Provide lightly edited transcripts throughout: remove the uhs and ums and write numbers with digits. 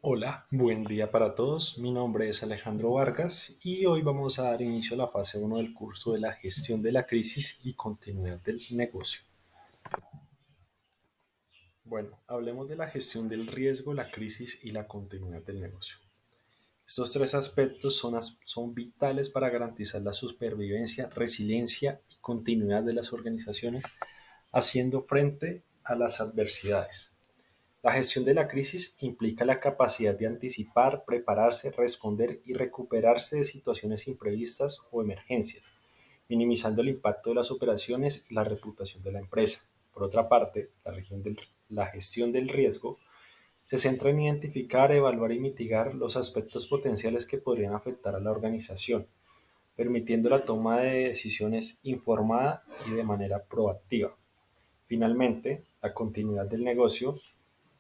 Hola, buen día para todos. Mi nombre es Alejandro Vargas y hoy vamos a dar inicio a la fase uno del curso de la gestión de la crisis y continuidad del negocio. Bueno, hablemos de la gestión del riesgo, la crisis y la continuidad del negocio. Estos tres aspectos son vitales para garantizar la supervivencia, resiliencia y continuidad de las organizaciones, haciendo frente a las adversidades. La gestión de la crisis implica la capacidad de anticipar, prepararse, responder y recuperarse de situaciones imprevistas o emergencias, minimizando el impacto de las operaciones y la reputación de la empresa. Por otra parte, la gestión del riesgo se centra en identificar, evaluar y mitigar los aspectos potenciales que podrían afectar a la organización, permitiendo la toma de decisiones informada y de manera proactiva. Finalmente, la continuidad del negocio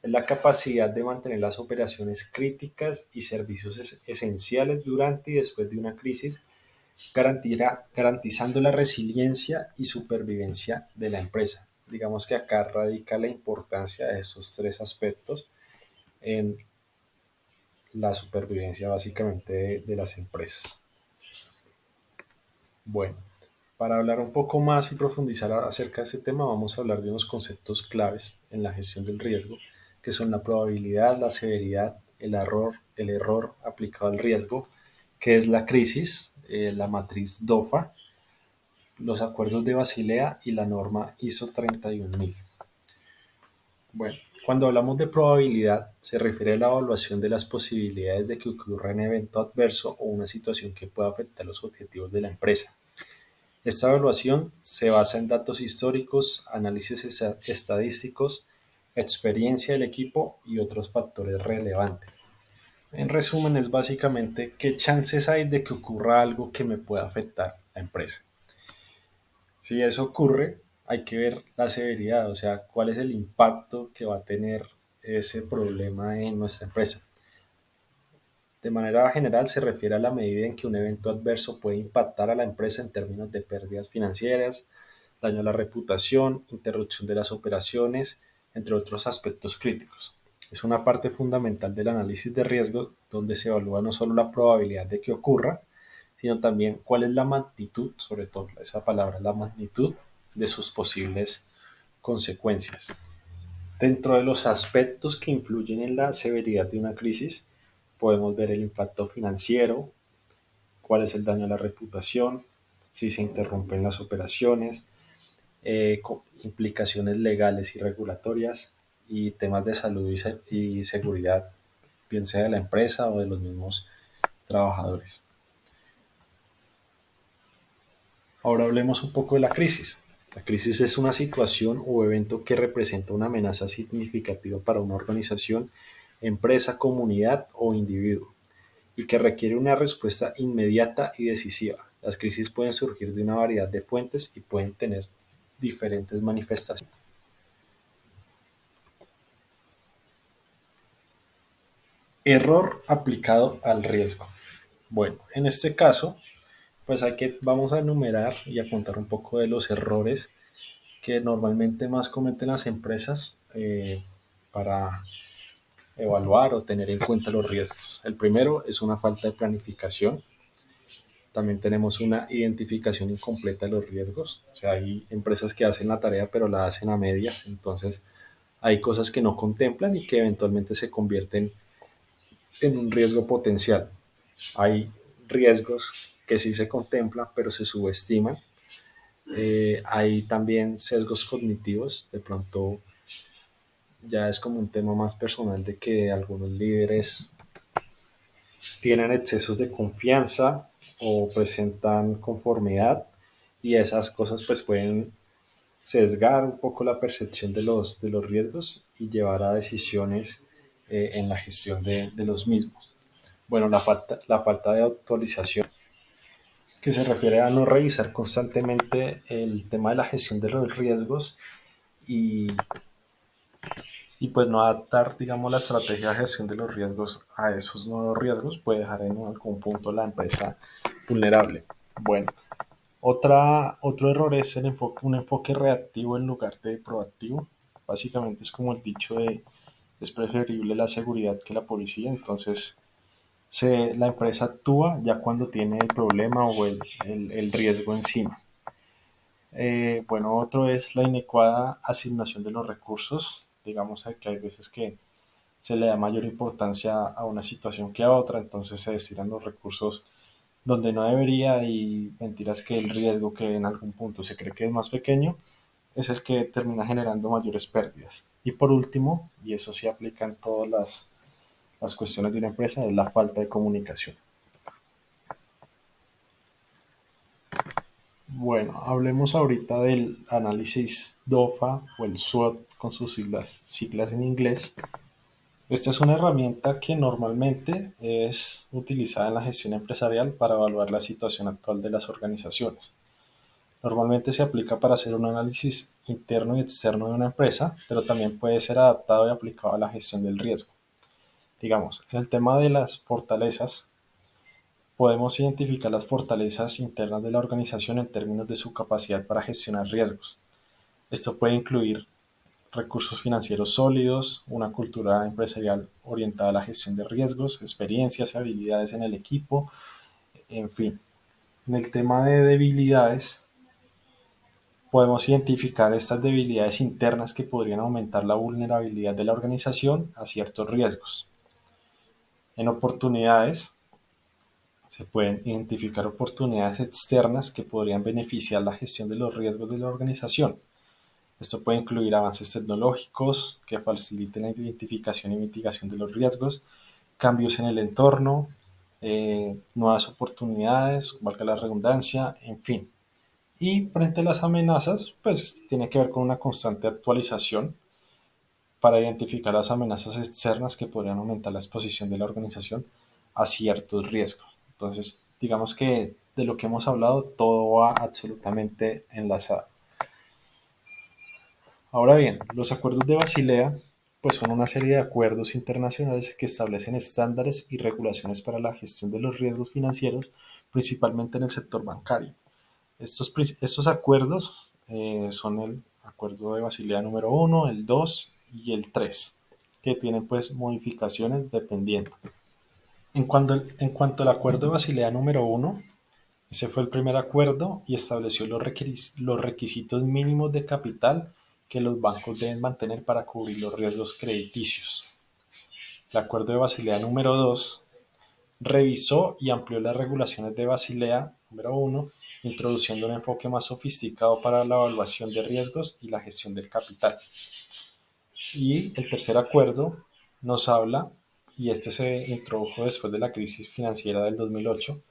es la capacidad de mantener las operaciones críticas y servicios esenciales durante y después de una crisis, garantizando la resiliencia y supervivencia de la empresa. Digamos que acá radica la importancia de estos tres aspectos en la supervivencia básicamente de las empresas. Bueno, para hablar un poco más y profundizar acerca de este tema, vamos a hablar de unos conceptos claves en la gestión del riesgo, que son la probabilidad, la severidad, el error aplicado al riesgo, que es la crisis, la matriz DOFA, los acuerdos de Basilea y la norma ISO 31000. Bueno, cuando hablamos de probabilidad, se refiere a la evaluación de las posibilidades de que ocurra un evento adverso o una situación que pueda afectar los objetivos de la empresa. Esta evaluación se basa en datos históricos, análisis estadísticos, experiencia del equipo y otros factores relevantes. En resumen, es básicamente qué chances hay de que ocurra algo que me pueda afectar a la empresa. Si eso ocurre, hay que ver la severidad, o sea, cuál es el impacto que va a tener ese problema en nuestra empresa. De manera general, se refiere a la medida en que un evento adverso puede impactar a la empresa en términos de pérdidas financieras, daño a la reputación, interrupción de las operaciones, entre otros aspectos críticos. Es una parte fundamental del análisis de riesgo donde se evalúa no solo la probabilidad de que ocurra, sino también cuál es la magnitud, sobre todo esa palabra, la magnitud de sus posibles consecuencias. Dentro de los aspectos que influyen en la severidad de una crisis, podemos ver el impacto financiero, cuál es el daño a la reputación, si se interrumpen las operaciones, implicaciones legales y regulatorias y temas de salud y seguridad, bien sea de la empresa o de los mismos trabajadores. Ahora hablemos un poco de la crisis. La crisis es una situación o evento que representa una amenaza significativa para una organización, empresa, comunidad o individuo y que requiere una respuesta inmediata y decisiva. Las crisis pueden surgir de una variedad de fuentes y pueden tener diferentes manifestaciones. Error aplicado al riesgo. Bueno, en este caso, pues vamos a enumerar y a contar un poco de los errores que normalmente más cometen las empresas para evaluar o tener en cuenta los riesgos. El primero es una falta de planificación. También tenemos una identificación incompleta de los riesgos. O sea, hay empresas que hacen la tarea pero la hacen a medias. Entonces, hay cosas que no contemplan y que eventualmente se convierten en un riesgo potencial. Hay riesgos que sí se contemplan pero se subestiman. Hay también sesgos cognitivos. De pronto ya es como un tema más personal de que algunos líderes tienen excesos de confianza o presentan conformidad y esas cosas pues pueden sesgar un poco la percepción de los riesgos y llevar a decisiones en la gestión de los mismos. Bueno, la falta de actualización, que se refiere a no revisar constantemente el tema de la gestión de los riesgos y, y pues no adaptar, digamos, la estrategia de gestión de los riesgos a esos nuevos riesgos puede dejar en algún punto la empresa vulnerable. Bueno, otro error es un enfoque reactivo en lugar de proactivo. Básicamente es como el dicho Es preferible la seguridad que la policía, entonces la empresa actúa ya cuando tiene el problema o el riesgo encima. Bueno, otro es la inadecuada asignación de los recursos. Digamos que hay veces que se le da mayor importancia a una situación que a otra, entonces se destinan los recursos donde no debería y mentiras que el riesgo que en algún punto se cree que es más pequeño es el que termina generando mayores pérdidas. Y por último, y eso sí aplica en todas las cuestiones de una empresa, es la falta de comunicación. Bueno, hablemos ahorita del análisis DOFA o el SWOT con sus siglas en inglés. Esta es una herramienta que normalmente es utilizada en la gestión empresarial para evaluar la situación actual de las organizaciones. Normalmente se aplica para hacer un análisis interno y externo de una empresa, pero también puede ser adaptado y aplicado a la gestión del riesgo. Digamos, en el tema de las fortalezas, podemos identificar las fortalezas internas de la organización en términos de su capacidad para gestionar riesgos. Esto puede incluir recursos financieros sólidos, una cultura empresarial orientada a la gestión de riesgos, experiencias y habilidades en el equipo, en fin. En el tema de debilidades, podemos identificar estas debilidades internas que podrían aumentar la vulnerabilidad de la organización a ciertos riesgos. En oportunidades, se pueden identificar oportunidades externas que podrían beneficiar la gestión de los riesgos de la organización. Esto puede incluir avances tecnológicos que faciliten la identificación y mitigación de los riesgos, cambios en el entorno, nuevas oportunidades, valga la redundancia, en fin. Y frente a las amenazas, pues tiene que ver con una constante actualización para identificar las amenazas externas que podrían aumentar la exposición de la organización a ciertos riesgos. Entonces, digamos que de lo que hemos hablado, todo va absolutamente enlazado. Ahora bien, los acuerdos de Basilea pues son una serie de acuerdos internacionales que establecen estándares y regulaciones para la gestión de los riesgos financieros, principalmente en el sector bancario. Estos acuerdos son el Acuerdo de Basilea número 1, el 2 y el 3, que tienen pues modificaciones dependiendo. En cuanto al Acuerdo de Basilea número 1, ese fue el primer acuerdo y estableció los requisitos mínimos de capital que los bancos deben mantener para cubrir los riesgos crediticios. El Acuerdo de Basilea número 2 revisó y amplió las regulaciones de Basilea número 1, introduciendo un enfoque más sofisticado para la evaluación de riesgos y la gestión del capital. Y el tercer acuerdo nos habla, y este se introdujo después de la crisis financiera del 2008,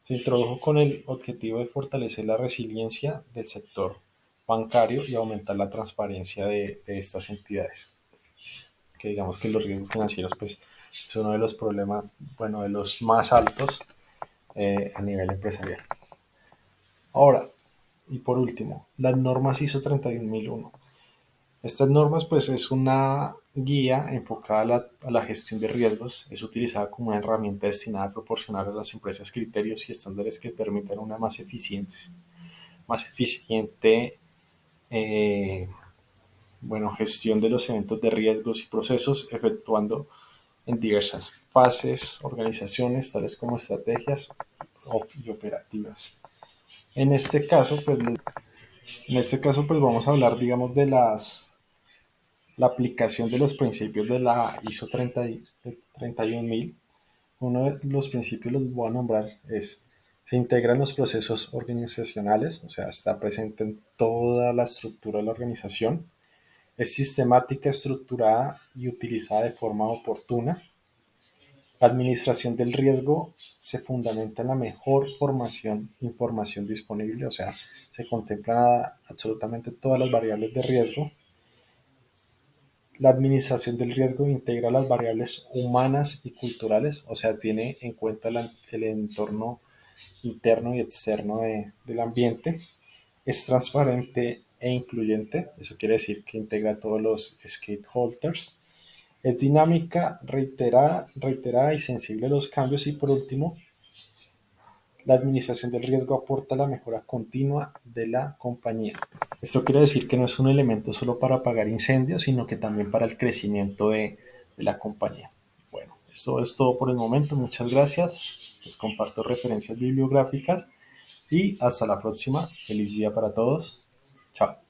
se introdujo con el objetivo de fortalecer la resiliencia del sector bancario y aumentar la transparencia de estas entidades. Que digamos que los riesgos financieros pues, es uno de los problemas, bueno, de los más altos a nivel empresarial. Ahora, y por último, las normas ISO 31001. Estas normas pues es una guía enfocada a la gestión de riesgos, es utilizada como una herramienta destinada a proporcionar a las empresas criterios y estándares que permitan una más eficiente eh, bueno, gestión de los eventos de riesgos y procesos, efectuando en diversas fases, organizaciones, tales como estrategias y operativas. En este caso, pues, vamos a hablar, digamos, de la aplicación de los principios de la ISO 31000. Uno de los principios los voy a nombrar es, se integran los procesos organizacionales, o sea, está presente en toda la estructura de la organización, es sistemática, estructurada y utilizada de forma oportuna. La administración del riesgo se fundamenta en la mejor información disponible, o sea, se contemplan absolutamente todas las variables de riesgo. La administración del riesgo integra las variables humanas y culturales, o sea, tiene en cuenta el entorno interno y externo del ambiente. Es transparente e incluyente, eso quiere decir que integra a todos los stakeholders. Es dinámica, reiterada y sensible a los cambios. Y por último, la administración del riesgo aporta la mejora continua de la compañía. Esto quiere decir que no es un elemento solo para apagar incendios, sino que también para el crecimiento de de la compañía. Bueno, eso es todo por el momento. Muchas gracias. Les comparto referencias bibliográficas y hasta la próxima. Feliz día para todos. Chao.